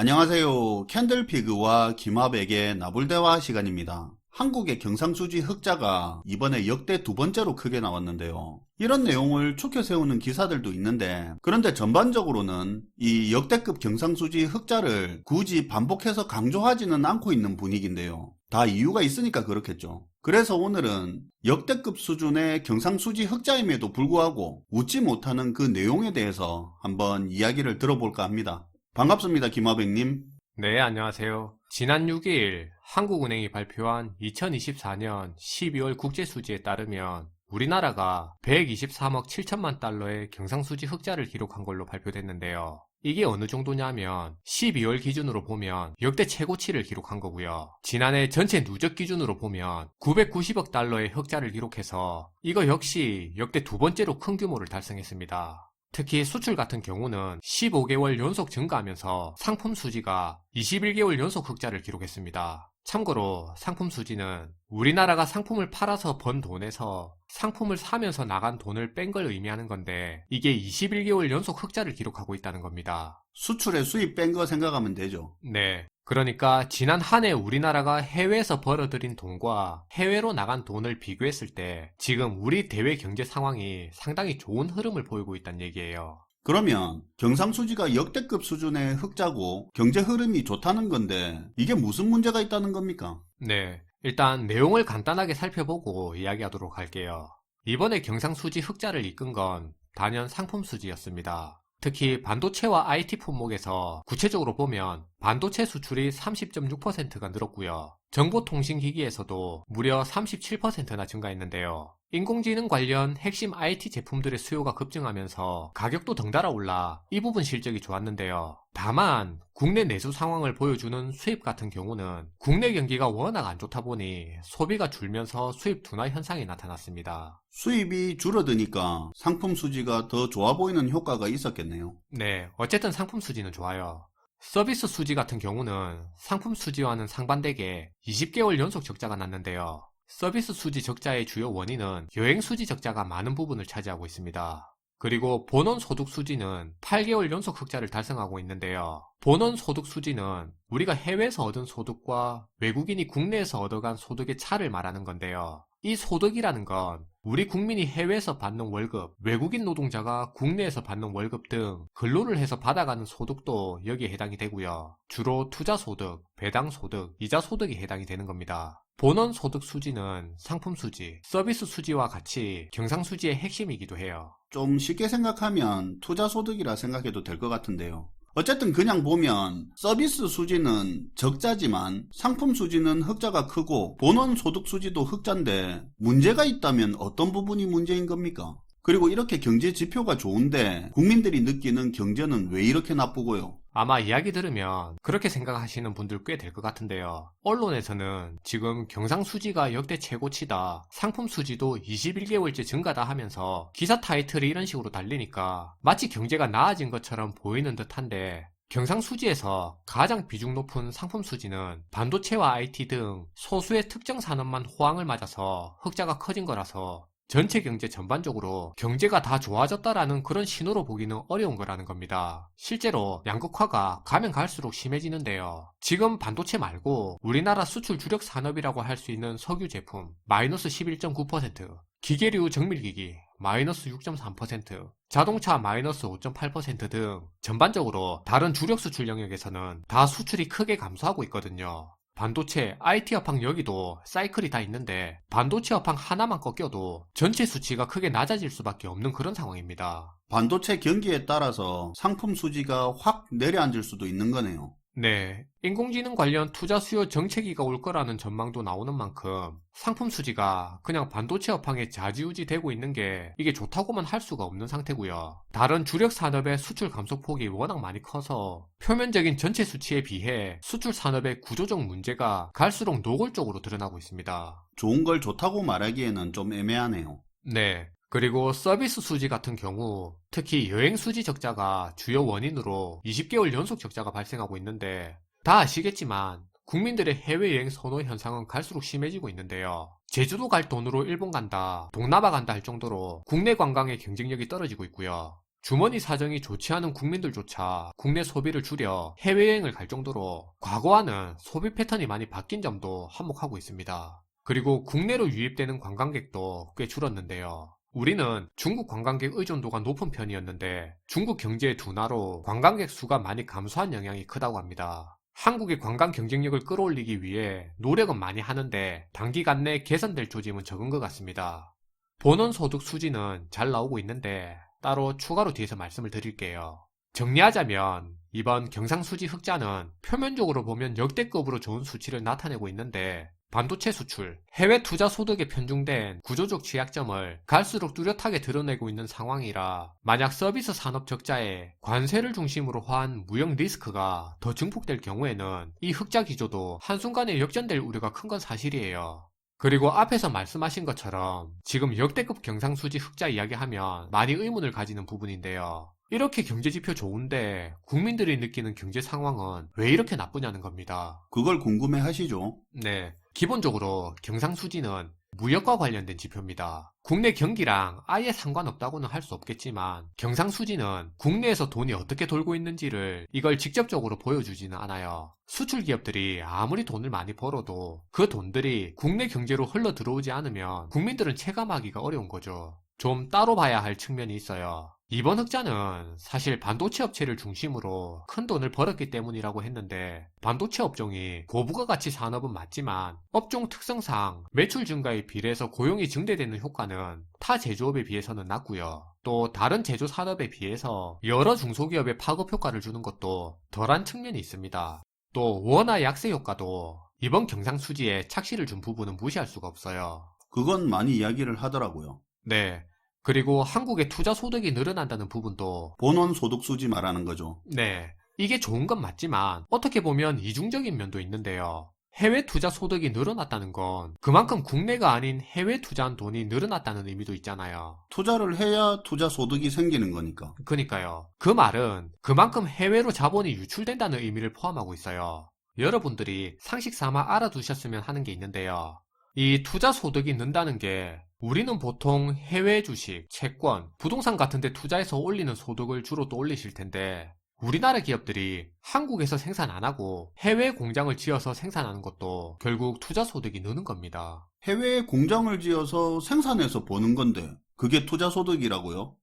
안녕하세요. 캔들피그와 김하백의 나불대화 시간입니다. 한국의 경상수지 흑자가 이번에 역대 두 번째로 크게 나왔는데요. 이런 내용을 추켜 세우는 기사들도 있는데, 그런데 전반적으로는 이 역대급 경상수지 흑자를 굳이 반복해서 강조하지는 않고 있는 분위기인데요. 다 이유가 있으니까 그렇겠죠. 그래서 오늘은 역대급 수준의 경상수지 흑자임에도 불구하고 웃지 못하는 그 내용에 대해서 한번 이야기를 들어볼까 합니다. 반갑습니다, 김하백님. 네, 안녕하세요. 지난 6일 한국은행이 발표한 2024년 12월 국제수지에 따르면 우리나라가 123억 7천만 달러의 경상수지 흑자를 기록한 걸로 발표됐는데요. 이게 어느 정도냐면 12월 기준으로 보면 역대 최고치를 기록한 거고요. 지난해 전체 누적 기준으로 보면 990억 달러의 흑자를 기록해서 이거 역시 역대 두 번째로 큰 규모를 달성했습니다. 특히 수출 같은 경우는 15개월 연속 증가하면서 상품 수지가 21개월 연속 흑자를 기록했습니다. 참고로 상품 수지는 우리나라가 상품을 팔아서 번 돈에서 상품을 사면서 나간 돈을 뺀 걸 의미하는 건데, 이게 21개월 연속 흑자를 기록하고 있다는 겁니다. 수출에 수입 뺀 거 생각하면 되죠. 네. 그러니까 지난 한 해 우리나라가 해외에서 벌어들인 돈과 해외로 나간 돈을 비교했을 때 지금 우리 대외 경제 상황이 상당히 좋은 흐름을 보이고 있다는 얘기예요. 그러면 경상수지가 역대급 수준의 흑자고 경제 흐름이 좋다는 건데 이게 무슨 문제가 있다는 겁니까? 네. 일단 내용을 간단하게 살펴보고 이야기하도록 할게요. 이번에 경상수지 흑자를 이끈 건 단연 상품 수지였습니다. 특히 반도체와 IT 품목에서 구체적으로 보면 반도체 수출이 30.6%가 늘었고요. 정보통신기기에서도 무려 37%나 증가했는데요. 인공지능 관련 핵심 IT 제품들의 수요가 급증하면서 가격도 덩달아 올라 이 부분 실적이 좋았는데요. 다만 국내 내수 상황을 보여주는 수입 같은 경우는 국내 경기가 워낙 안 좋다 보니 소비가 줄면서 수입 둔화 현상이 나타났습니다. 수입이 줄어드니까 상품 수지가 더 좋아 보이는 효과가 있었겠네요. 네, 어쨌든 상품 수지는 좋아요. 서비스 수지 같은 경우는 상품 수지와는 상반되게 20개월 연속 적자가 났는데요. 서비스 수지 적자의 주요 원인은 여행 수지 적자가 많은 부분을 차지하고 있습니다. 그리고 본원 소득 수지는 8개월 연속 흑자를 달성하고 있는데요. 본원 소득 수지는 우리가 해외에서 얻은 소득과 외국인이 국내에서 얻어간 소득의 차를 말하는 건데요. 이 소득이라는 건 우리 국민이 해외에서 받는 월급, 외국인 노동자가 국내에서 받는 월급 등 근로를 해서 받아가는 소득도 여기에 해당이 되고요. 주로 투자소득, 배당소득, 이자소득이 해당이 되는 겁니다. 본원 소득 수지는 상품 수지, 서비스 수지와 같이 경상수지의 핵심이기도 해요. 좀 쉽게 생각하면 투자소득이라 생각해도 될 것 같은데요. 어쨌든 그냥 보면 서비스 수지는 적자지만 상품 수지는 흑자가 크고 본원 소득 수지도 흑자인데 문제가 있다면 어떤 부분이 문제인 겁니까? 그리고 이렇게 경제 지표가 좋은데 국민들이 느끼는 경제는 왜 이렇게 나쁘고요? 아마 이야기 들으면 그렇게 생각하시는 분들 꽤 될 것 같은데요. 언론에서는 지금 경상수지가 역대 최고치다, 상품 수지도 21개월째 증가다 하면서 기사 타이틀이 이런 식으로 달리니까 마치 경제가 나아진 것처럼 보이는 듯한데, 경상수지에서 가장 비중 높은 상품 수지는 반도체와 IT 등 소수의 특정 산업만 호황을 맞아서 흑자가 커진 거라서 전체 경제 전반적으로 경제가 다 좋아졌다라는 그런 신호로 보기는 어려운 거라는 겁니다. 실제로 양극화가 가면 갈수록 심해지는데요. 지금 반도체 말고 우리나라 수출 주력 산업이라고 할 수 있는 석유 제품 마이너스 11.9%, 기계류 정밀기기 마이너스 6.3%, 자동차 마이너스 5.8% 등 전반적으로 다른 주력 수출 영역에서는 다 수출이 크게 감소하고 있거든요. 반도체, IT 업황 여기도 사이클이 다 있는데 반도체 업황 하나만 꺾여도 전체 수치가 크게 낮아질 수밖에 없는 그런 상황입니다. 반도체 경기에 따라서 상품 수지가 확 내려앉을 수도 있는 거네요. 네, 인공지능 관련 투자 수요 정체기가 올 거라는 전망도 나오는 만큼 상품 수지가 그냥 반도체 업황에 좌지우지 되고 있는 게 이게 좋다고만 할 수가 없는 상태고요. 다른 주력 산업의 수출 감소폭이 워낙 많이 커서 표면적인 전체 수치에 비해 수출 산업의 구조적 문제가 갈수록 노골적으로 드러나고 있습니다. 좋은 걸 좋다고 말하기에는 좀 애매하네요. 네. 그리고 서비스 수지 같은 경우 특히 여행 수지 적자가 주요 원인으로 20개월 연속 적자가 발생하고 있는데, 다 아시겠지만 국민들의 해외여행 선호 현상은 갈수록 심해지고 있는데요. 제주도 갈 돈으로 일본 간다, 동남아 간다 할 정도로 국내 관광의 경쟁력이 떨어지고 있고요. 주머니 사정이 좋지 않은 국민들조차 국내 소비를 줄여 해외여행을 갈 정도로 과거와는 소비 패턴이 많이 바뀐 점도 한몫하고 있습니다. 그리고 국내로 유입되는 관광객도 꽤 줄었는데요. 우리는 중국 관광객 의존도가 높은 편이었는데 중국 경제의 둔화로 관광객 수가 많이 감소한 영향이 크다고 합니다. 한국의 관광 경쟁력을 끌어올리기 위해 노력은 많이 하는데 단기간 내 개선될 조짐은 적은 것 같습니다. 본원소득 수지는 잘 나오고 있는데 따로 추가로 뒤에서 말씀을 드릴게요. 정리하자면 이번 경상수지 흑자는 표면적으로 보면 역대급으로 좋은 수치를 나타내고 있는데 반도체 수출, 해외 투자 소득에 편중된 구조적 취약점을 갈수록 뚜렷하게 드러내고 있는 상황이라 만약 서비스 산업 적자에 관세를 중심으로 한 무역 리스크가 더 증폭될 경우에는 이 흑자 기조도 한순간에 역전될 우려가 큰 건 사실이에요. 그리고 앞에서 말씀하신 것처럼 지금 역대급 경상수지 흑자 이야기하면 많이 의문을 가지는 부분인데요. 이렇게 경제지표 좋은데 국민들이 느끼는 경제 상황은 왜 이렇게 나쁘냐는 겁니다. 그걸 궁금해 하시죠? 네, 기본적으로 경상수지는 무역과 관련된 지표입니다. 국내 경기랑 아예 상관없다고는 할 수 없겠지만 경상수지는 국내에서 돈이 어떻게 돌고 있는지를 이걸 직접적으로 보여주지는 않아요. 수출 기업들이 아무리 돈을 많이 벌어도 그 돈들이 국내 경제로 흘러 들어오지 않으면 국민들은 체감하기가 어려운 거죠. 좀 따로 봐야 할 측면이 있어요. 이번 흑자는 사실 반도체 업체를 중심으로 큰 돈을 벌었기 때문이라고 했는데 반도체 업종이 고부가가치 산업은 맞지만 업종 특성상 매출 증가에 비례해서 고용이 증대되는 효과는 타 제조업에 비해서는 낮고요. 또 다른 제조 산업에 비해서 여러 중소기업에 파급 효과를 주는 것도 덜한 측면이 있습니다. 또 원화 약세 효과도 이번 경상수지에 착시를 준 부분은 무시할 수가 없어요. 그건 많이 이야기를 하더라고요. 네. 그리고 한국의 투자 소득이 늘어난다는 부분도 본원 소득 수지 말하는 거죠. 네. 이게 좋은 건 맞지만 어떻게 보면 이중적인 면도 있는데요. 해외 투자 소득이 늘어났다는 건 그만큼 국내가 아닌 해외 투자한 돈이 늘어났다는 의미도 있잖아요. 투자를 해야 투자 소득이 생기는 거니까. 그러니까요. 그 말은 그만큼 해외로 자본이 유출된다는 의미를 포함하고 있어요. 여러분들이 상식 삼아 알아두셨으면 하는 게 있는데요. 이 투자 소득이 는다는 게 우리는 보통 해외 주식, 채권, 부동산 같은 데 투자해서 올리는 소득을 주로 또 올리실 텐데 우리나라 기업들이 한국에서 생산 안 하고 해외 공장을 지어서 생산하는 것도 결국 투자 소득이 느는 겁니다. 해외에 공장을 지어서 생산해서 버는 건데 그게 투자 소득이라고요?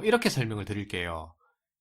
이렇게 설명을 드릴게요.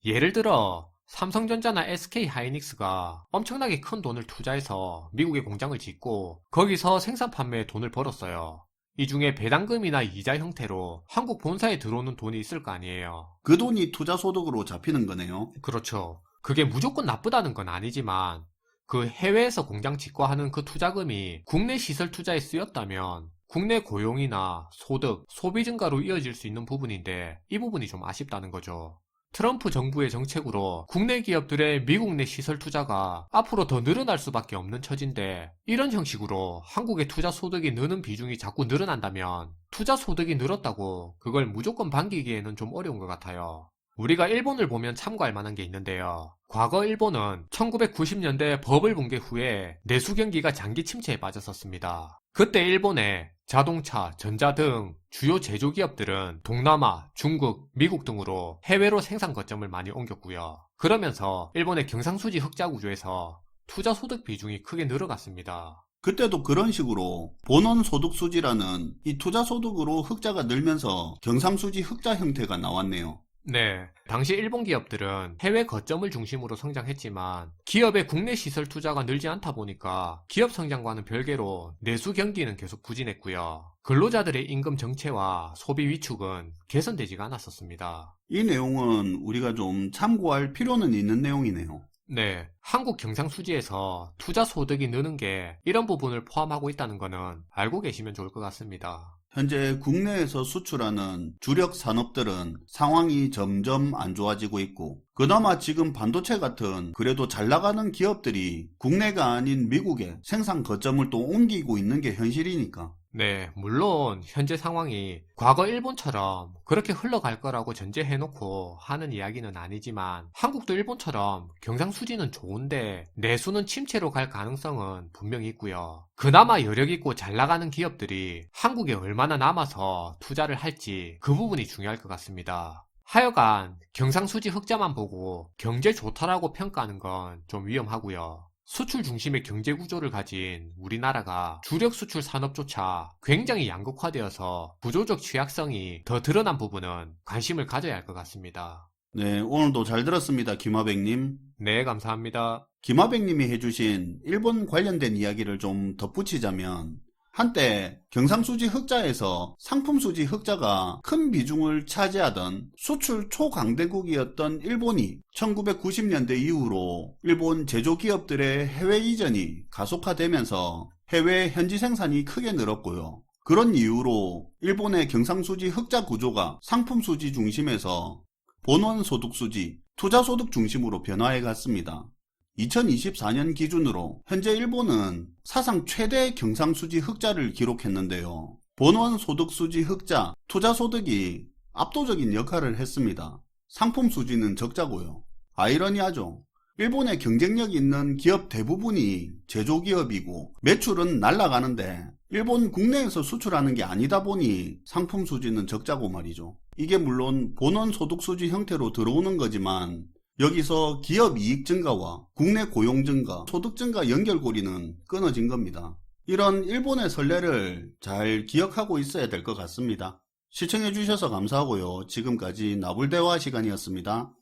예를 들어 삼성전자나 SK 하이닉스가 엄청나게 큰 돈을 투자해서 미국에 공장을 짓고 거기서 생산 판매에 돈을 벌었어요. 이 중에 배당금이나 이자 형태로 한국 본사에 들어오는 돈이 있을 거 아니에요. 그 돈이 투자 소득으로 잡히는 거네요. 그렇죠. 그게 무조건 나쁘다는 건 아니지만 그 해외에서 공장 짓고 하는 그 투자금이 국내 시설 투자에 쓰였다면 국내 고용이나 소득, 소비 증가로 이어질 수 있는 부분인데 이 부분이 좀 아쉽다는 거죠. 트럼프 정부의 정책으로 국내 기업들의 미국 내 시설 투자가 앞으로 더 늘어날 수밖에 없는 처지인데 이런 형식으로 한국의 투자 소득이 느는 비중이 자꾸 늘어난다면 투자 소득이 늘었다고 그걸 무조건 반기기에는 좀 어려운 것 같아요. 우리가 일본을 보면 참고할 만한 게 있는데요. 과거 일본은 1990년대 버블 붕괴 후에 내수 경기가 장기 침체에 빠졌었습니다. 그때 일본의 자동차, 전자 등 주요 제조기업들은 동남아, 중국, 미국 등으로 해외로 생산 거점을 많이 옮겼고요. 그러면서 일본의 경상수지 흑자 구조에서 투자 소득 비중이 크게 늘어갔습니다. 그때도 그런 식으로 본원 소득 수지라는 이 투자 소득으로 흑자가 늘면서 경상수지 흑자 형태가 나왔네요. 네, 당시 일본 기업들은 해외 거점을 중심으로 성장했지만 기업의 국내 시설 투자가 늘지 않다 보니까 기업 성장과는 별개로 내수 경기는 계속 부진했고요. 근로자들의 임금 정체와 소비 위축은 개선되지가 않았었습니다. 이 내용은 우리가 좀 참고할 필요는 있는 내용이네요. 네, 한국 경상수지에서 투자 소득이 느는 게 이런 부분을 포함하고 있다는 거는 알고 계시면 좋을 것 같습니다. 현재 국내에서 수출하는 주력 산업들은 상황이 점점 안 좋아지고 있고 그나마 지금 반도체 같은 그래도 잘 나가는 기업들이 국내가 아닌 미국에 생산 거점을 또 옮기고 있는 게 현실이니까. 네, 물론 현재 상황이 과거 일본처럼 그렇게 흘러갈 거라고 전제해놓고 하는 이야기는 아니지만 한국도 일본처럼 경상수지는 좋은데 내수는 침체로 갈 가능성은 분명히 있고요. 그나마 여력있고 잘 나가는 기업들이 한국에 얼마나 남아서 투자를 할지 그 부분이 중요할 것 같습니다. 하여간 경상수지 흑자만 보고 경제 좋다라고 평가하는 건 좀 위험하고요. 수출 중심의 경제 구조를 가진 우리나라가 주력 수출 산업조차 굉장히 양극화되어서 구조적 취약성이 더 드러난 부분은 관심을 가져야 할 것 같습니다. 네, 오늘도 잘 들었습니다. 김하백님. 네, 감사합니다. 김하백님이 해주신 일본 관련된 이야기를 좀 덧붙이자면, 한때 경상수지 흑자에서 상품수지 흑자가 큰 비중을 차지하던 수출 초강대국이었던 일본이 1990년대 이후로 일본 제조기업들의 해외 이전이 가속화되면서 해외 현지 생산이 크게 늘었고요. 그런 이유로 일본의 경상수지 흑자 구조가 상품수지 중심에서 본원소득수지, 투자소득 중심으로 변화해 갔습니다. 2024년 기준으로 현재 일본은 사상 최대 경상수지 흑자를 기록했는데요. 본원소득수지 흑자, 투자소득이 압도적인 역할을 했습니다. 상품수지는 적자고요. 아이러니하죠. 일본의 경쟁력 있는 기업 대부분이 제조기업이고 매출은 날아가는데 일본 국내에서 수출하는 게 아니다 보니 상품수지는 적자고 말이죠. 이게 물론 본원소득수지 형태로 들어오는 거지만 여기서 기업 이익 증가와 국내 고용 증가, 소득 증가 연결고리는 끊어진 겁니다. 이런 일본의 선례를 잘 기억하고 있어야 될 것 같습니다. 시청해주셔서 감사하고요. 지금까지 나불대화 시간이었습니다.